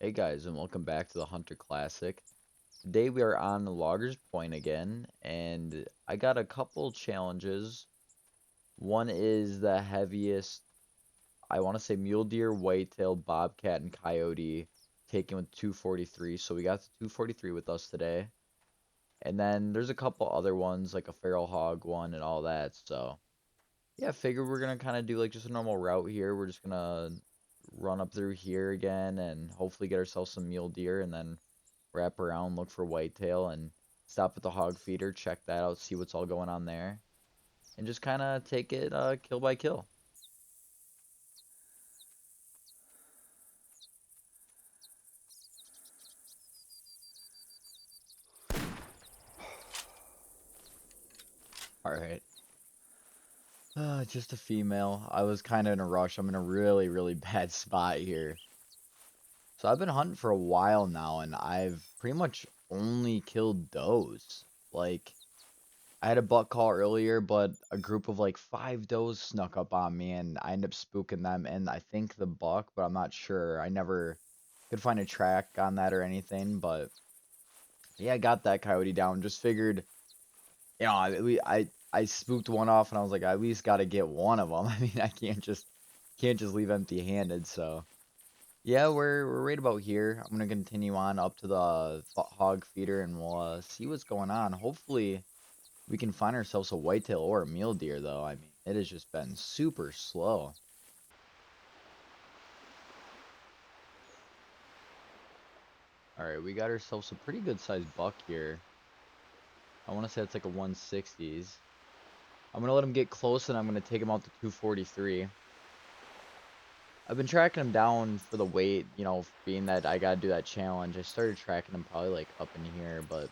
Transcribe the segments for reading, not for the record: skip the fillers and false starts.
Hey guys, and welcome back to the Hunter Classic. Today we are on the Loggers Point again, and I got a couple challenges. One is the heaviest, I want to say mule deer, whitetail, bobcat, and coyote taken with 243. So we got the 243 with us today. And then there's a couple other ones like a feral hog one and all that. So yeah, I figured we're gonna kind of do like just a normal route here. We're just gonna run up through here again and hopefully get ourselves some mule deer and then wrap around, look for whitetail, and stop at the hog feeder, check that out, see what's all going on there, and just kind of take it kill by kill. All right. Just a female. I was kind of in a rush. I'm in a really, really bad spot here. So I've been hunting for a while now, and I've pretty much only killed does. Like, I had a buck call earlier, but a group of like 5 does snuck up on me, and I ended up spooking them. And I think the buck, but I'm not sure. I never could find a track on that or anything. But yeah, I got that coyote down. Just figured, I spooked one off, and I was like, I at least got to get one of them. I mean, I can't just leave empty-handed. So yeah, we're right about here. I'm gonna continue on up to the hog feeder, and we'll see what's going on. Hopefully we can find ourselves a whitetail or a mule deer, though. I mean, it has just been super slow. All right, we got ourselves a pretty good sized buck here. I want to say it's like a 160s. I'm gonna let him get close, and I'm gonna take him out to 243. I've been tracking him down for the weight, being that I gotta do that challenge. I started tracking him probably like up in here, but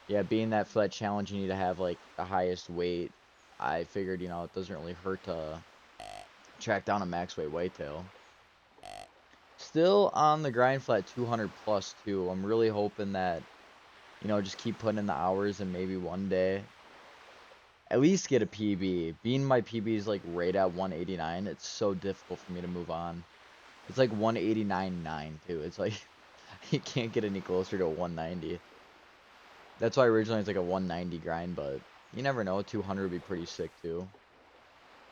yeah, being that for that challenge you need to have like the highest weight, I figured, it doesn't really hurt to track down a max weight whitetail. Still on the grind for that 200 plus too. I'm really hoping that, just keep putting in the hours and maybe one day at least get a PB. Being my PB is like right at 189, it's so difficult for me to move on. It's like 189.9 too. It's like you can't get any closer to a 190. That's why originally it's like a 190 grind, but you never know. 200 would be pretty sick too.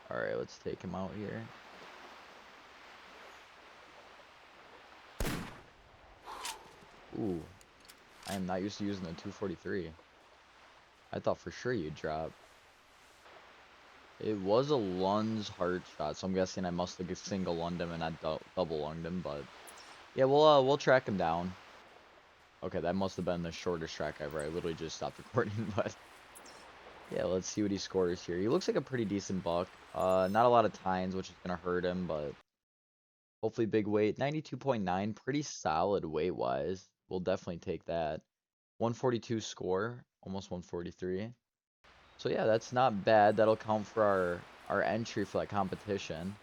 All right, let's take him out here. Ooh, I am not used to using the 243. I thought for sure you'd drop. It was a Lund's hard shot, so I'm guessing I must have single lunged him and not double lunged him, but yeah, we'll track him down. Okay, that must have been the shortest track ever. I literally just stopped recording, but yeah, let's see what he scores here. He looks like a pretty decent buck. Not a lot of tines, which is gonna hurt him, but hopefully big weight. 92.9, pretty solid weight-wise. We'll definitely take that. 142 score, almost 143. So yeah, that's not bad. That'll count for our entry for that competition.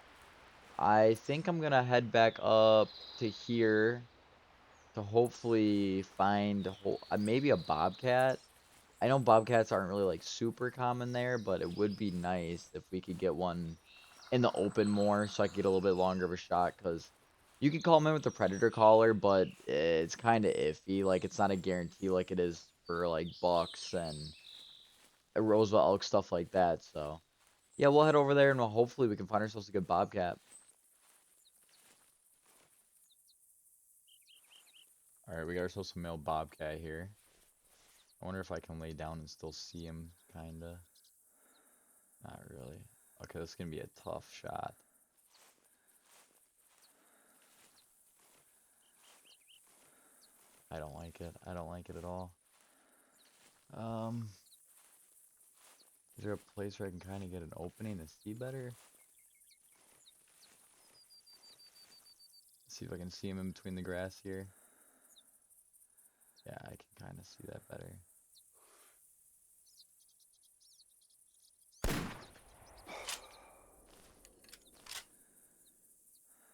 I think I'm gonna head back up to here to hopefully find maybe a bobcat. I know bobcats aren't really like super common there, but it would be nice if we could get one in the open more so I could get a little bit longer of a shot because you can call them in with the predator collar, but it's kind of iffy. Like it's not a guarantee like it is for like bucks and Roosevelt elk stuff like that. So yeah, we'll head over there and hopefully we can find ourselves a good bobcat. All right, we got ourselves a male bobcat here. I wonder if I can lay down and still see him, kinda. Not really. Okay, this is gonna be a tough shot. I don't like it. I don't like it at all. Um, is there a place where I can kind of get an opening to see better? See if I can see him in between the grass here. Yeah, I can kind of see that better.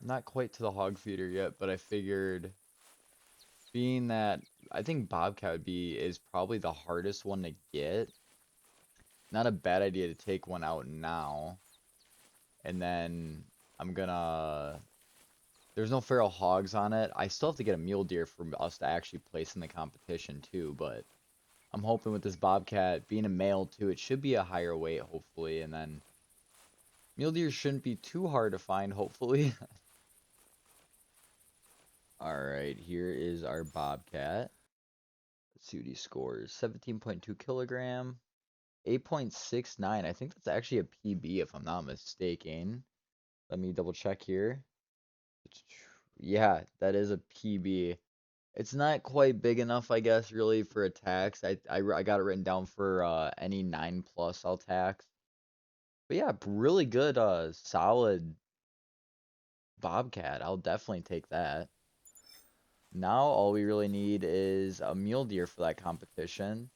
Not quite to the hog feeder yet, but I figured being that I think bobcat is probably the hardest one to get. Not a bad idea to take one out now. And then I'm gonna There's no feral hogs on it. I still have to get a mule deer for us to actually place in the competition too, but I'm hoping with this bobcat being a male too, it should be a higher weight hopefully, and then mule deer shouldn't be too hard to find hopefully. All right, here is our bobcat. Let's see what he scores. 17.2 kilogram, 8.69. I think that's actually a PB if I'm not mistaken. Let me double check here. Yeah, that is a PB. It's not quite big enough, I guess, really for a tax. I got it written down for any 9 plus I'll tax. But yeah, really good, solid bobcat. I'll definitely take that. Now all we really need is a mule deer for that competition.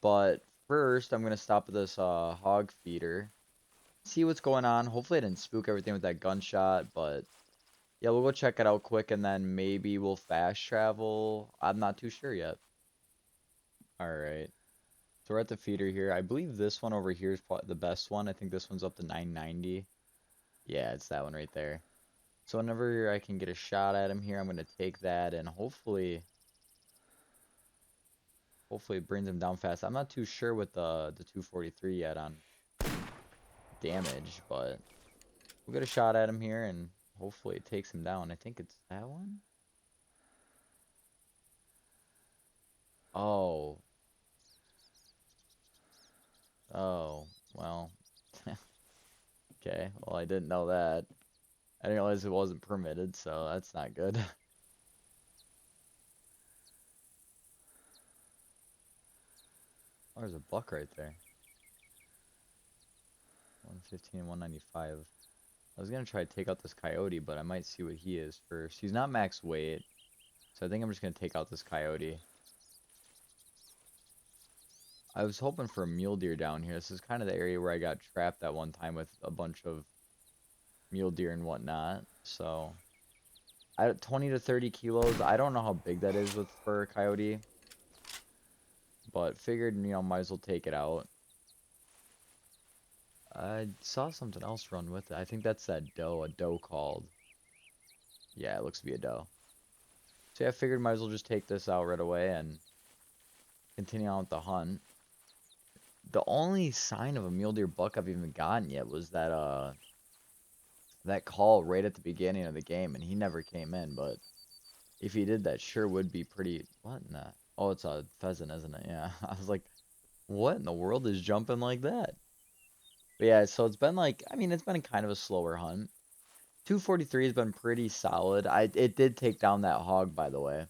But first, I'm gonna stop at this hog feeder, see what's going on. Hopefully, I didn't spook everything with that gunshot, but yeah, we'll go check it out quick, and then maybe we'll fast travel. I'm not too sure yet. All right. So we're at the feeder here. I believe this one over here is probably the best one. I think this one's up to 990. Yeah, it's that one right there. So whenever I can get a shot at him here, I'm gonna take that and hopefully it brings him down fast. I'm not too sure with the 243 yet on damage, but we'll get a shot at him here and hopefully it takes him down. I think it's that one. Oh, oh, well, okay. Well, I didn't know that. I didn't realize it wasn't permitted, so that's not good. Oh, there's a buck right there. 115 and 195. I was gonna try to take out this coyote, but I might see what he is first. He's not max weight, so I think I'm just gonna take out this coyote. I was hoping for a mule deer down here. This is kind of the area where I got trapped that one time with a bunch of mule deer and whatnot. So, 20 to 30 kilos. I don't know how big that is with for a coyote, but figured might as well take it out. I saw something else run with it. I think that's that doe, a doe called. Yeah, it looks to be a doe. So yeah, I figured might as well just take this out right away and continue on with the hunt. The only sign of a mule deer buck I've even gotten yet was that call right at the beginning of the game, and he never came in. But if he did, that sure would be pretty. What in the? Oh, it's a pheasant, isn't it? Yeah. I was like, what in the world is jumping like that? But yeah, so it's been like, I mean, it's been kind of a slower hunt. 243 has been pretty solid. It did take down that hog, by the way.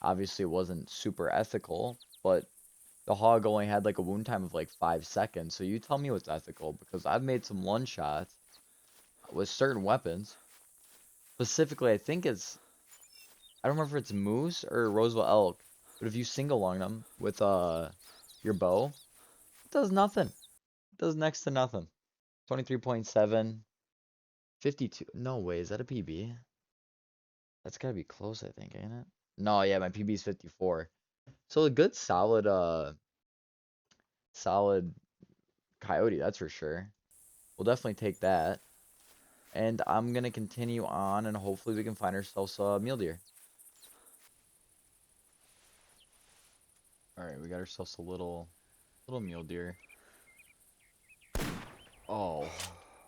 Obviously, it wasn't super ethical, but the hog only had like a wound time of like 5 seconds. So you tell me what's ethical, because I've made some one shots with certain weapons. Specifically, I don't remember if it's moose or Roseville elk, but if you single lung them with your bow, it does nothing. It does next to nothing. 23.7, 52. No way, is that a PB? That's gotta be close, I think, ain't it? No, yeah, my PB is 54. So a good solid coyote, that's for sure. We'll definitely take that. And I'm gonna continue on and hopefully we can find ourselves a mule deer. Alright, we got ourselves a little mule deer. Oh,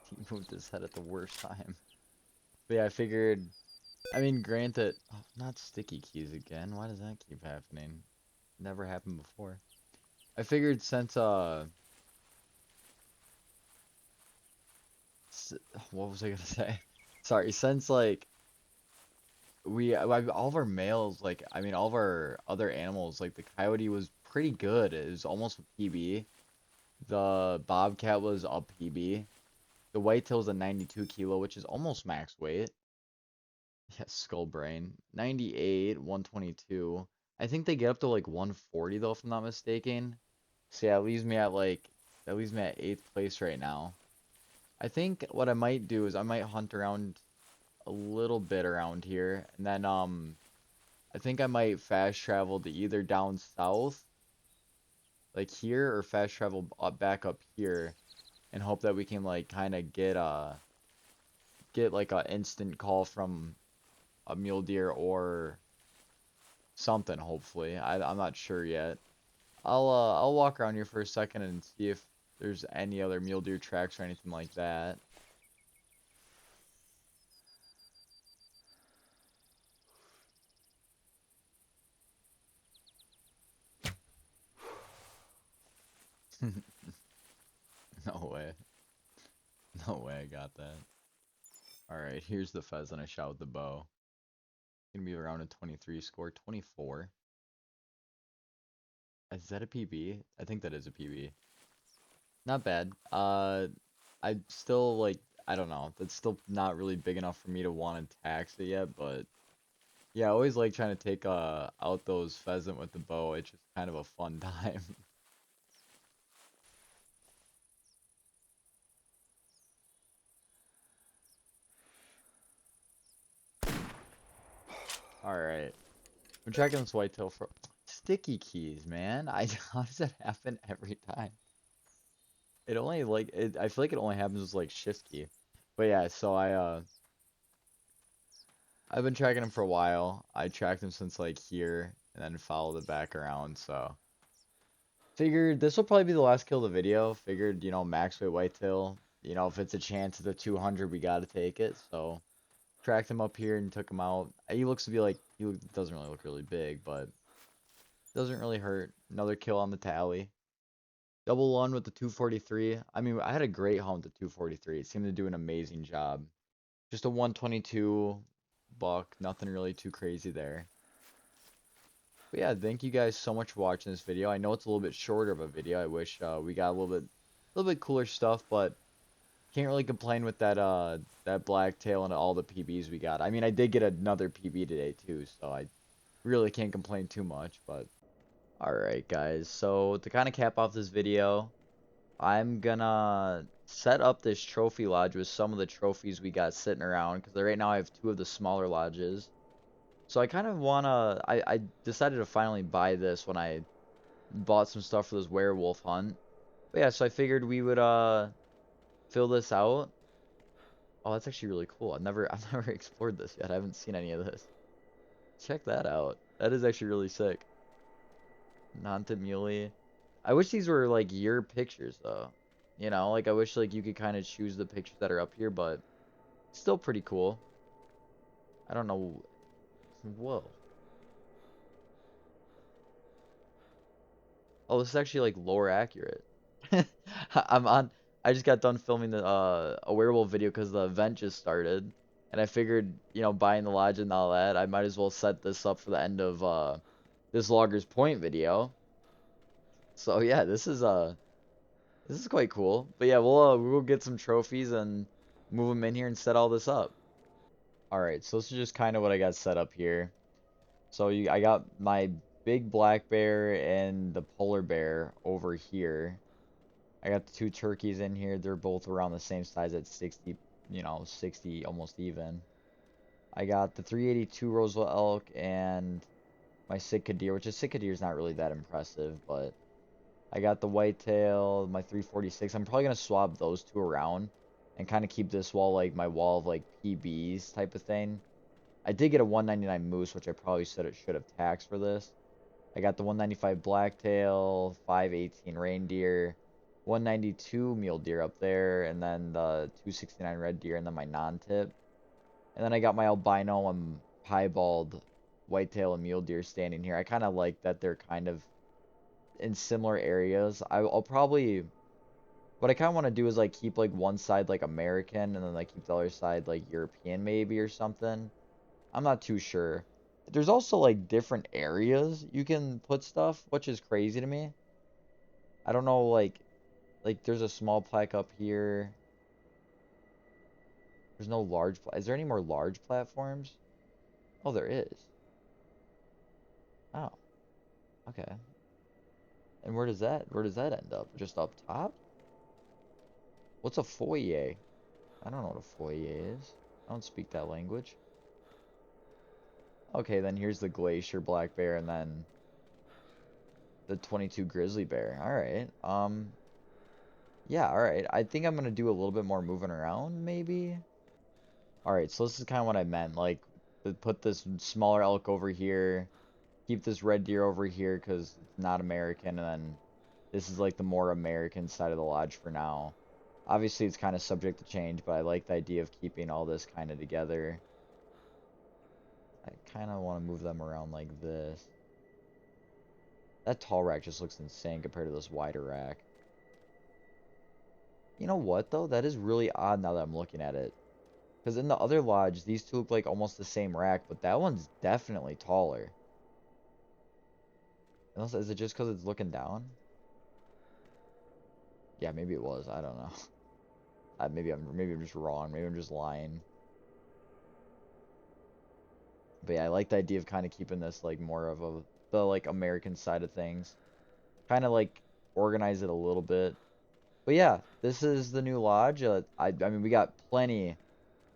he moved his head at the worst time. But yeah, I figured, I mean, granted, oh, not sticky keys again. Why does that keep happening? Never happened before. I figured since, what was I gonna say? Sorry, since like, all of our males, like, I mean, all of our other animals, like the coyote was pretty good. It was almost a PB. The bobcat was a PB. The whitetail's a 92 kilo, which is almost max weight. Yeah, skull brain. 98, 122. I think they get up to like 140 though, if I'm not mistaken. So yeah, that leaves me at 8th place right now. I think what I might do is I might hunt around a little bit around here, and then I think I might fast travel to either down south, like here, or fast travel back up here, and hope that we can like kind of get like a instant call from a mule deer or something, hopefully. I'm not sure yet. I'll walk around here for a second and see if there's any other mule deer tracks or anything like that. No way. No way I got that. Alright, here's the pheasant I shot with the bow. Gonna be around a 23 score. 24. Is that a PB? I think that is a PB. Not bad. I still like, I don't know. That's still not really big enough for me to want to tax it yet, but yeah, I always like trying to take out those pheasant with the bow. It's just kind of a fun time. Alright. I'm tracking this whitetail for sticky keys, man. How does that happen every time? It only like I feel like it only happens with like shift key. But yeah, so I've been tracking him for a while. I tracked him since like here and then followed it back around, so figured this will probably be the last kill of the video. Figured, max weight whitetail. If it's a chance at the 200, we gotta take it. So tracked him up here and took him out. He looks to be like doesn't really look really big, but doesn't really hurt. Another kill on the tally. Double one with the 243. I mean, I had a great hunt with the 243. It seemed to do an amazing job. Just a 122 buck. Nothing really too crazy there. But yeah, thank you guys so much for watching this video. I know it's a little bit shorter of a video. I wish we got a little bit cooler stuff, but can't really complain with that blacktail and all the PBs we got. I mean, I did get another PB today too, so I really can't complain too much. But all right, guys. So to kind of cap off this video, I'm gonna set up this trophy lodge with some of the trophies we got sitting around because right now I have two of the smaller lodges. So I kind of wanna. I decided to finally buy this when I bought some stuff for this werewolf hunt. But yeah, so I figured we would fill this out. Oh, that's actually really cool. I've never explored this yet. I haven't seen any of this. Check that out. That is actually really sick. Non-tip muley. I wish these were like your pictures though. Like I wish like you could kind of choose the pictures that are up here, but still pretty cool. I don't know. Whoa. Oh, this is actually like lower accurate. I'm on. I just got done filming a werewolf video because the event just started, and I figured, buying the lodge and all that, I might as well set this up for the end of this Loggers Point video. So yeah, this is quite cool. But yeah, we'll get some trophies and move them in here and set all this up. All right, so this is just kind of what I got set up here. So I got my big black bear and the polar bear over here. I got the two turkeys in here. They're both around the same size at 60, 60 almost even. I got the 382 Roswell elk and my Sitka deer, which a Sitka deer is not really that impressive, but I got the whitetail, my 346. I'm probably gonna swap those two around and kind of keep this wall like my wall of like PBs type of thing. I did get a 199 moose, which I probably said it should have taxed for this. I got the 195 blacktail, 518 reindeer, 192 mule deer up there, and then the 269 red deer, and then my non-tip. And then I got my albino and piebald whitetail and mule deer standing here. I kind of like that they're kind of in similar areas. I'll probably, what I kind of want to do is like keep like one side like American and then like keep the other side like European maybe or something. I'm not too sure. There's also like different areas you can put stuff, which is crazy to me. I don't know, like there's a small plaque up here. There's no large. Is there any more large platforms? Oh, there is. Oh, okay. And where does that end up? Just up top? What's a foyer? I don't know what a foyer is. I don't speak that language. Okay, then here's the glacier black bear and then the 22 grizzly bear. All right. Yeah, all right. I think I'm gonna do a little bit more moving around, maybe. Alright, so this is kind of what I meant. Like, put this smaller elk over here, keep this red deer over here because it's not American, and then this is like the more American side of the lodge for now. Obviously, it's kind of subject to change, but I like the idea of keeping all this kind of together. I kind of want to move them around like this. That tall rack just looks insane compared to this wider rack. You know what, though? That is really odd now that I'm looking at it. Because in the other lodge, these two look like almost the same rack, but that one's definitely taller. Unless, is it just because it's looking down? Yeah, maybe it was. I don't know. Maybe I'm just wrong. Maybe I'm just lying. But yeah, I like the idea of kind of keeping this like more of the like American side of things. Kind of like organize it a little bit. But yeah, this is the new lodge. I mean we got plenty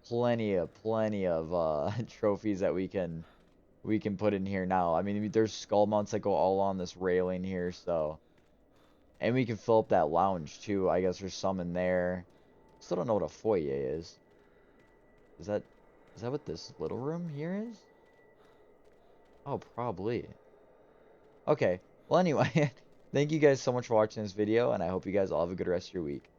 of trophies that we can put in here now. I mean there's skull mounts that go all on this railing here, so and we can fill up that lounge too. I guess there's some in there. Still don't know what a foyer is. Is that is that what this little room here is? Oh, probably. Okay. Well, anyway, thank you guys so much for watching this video, and I hope you guys all have a good rest of your week.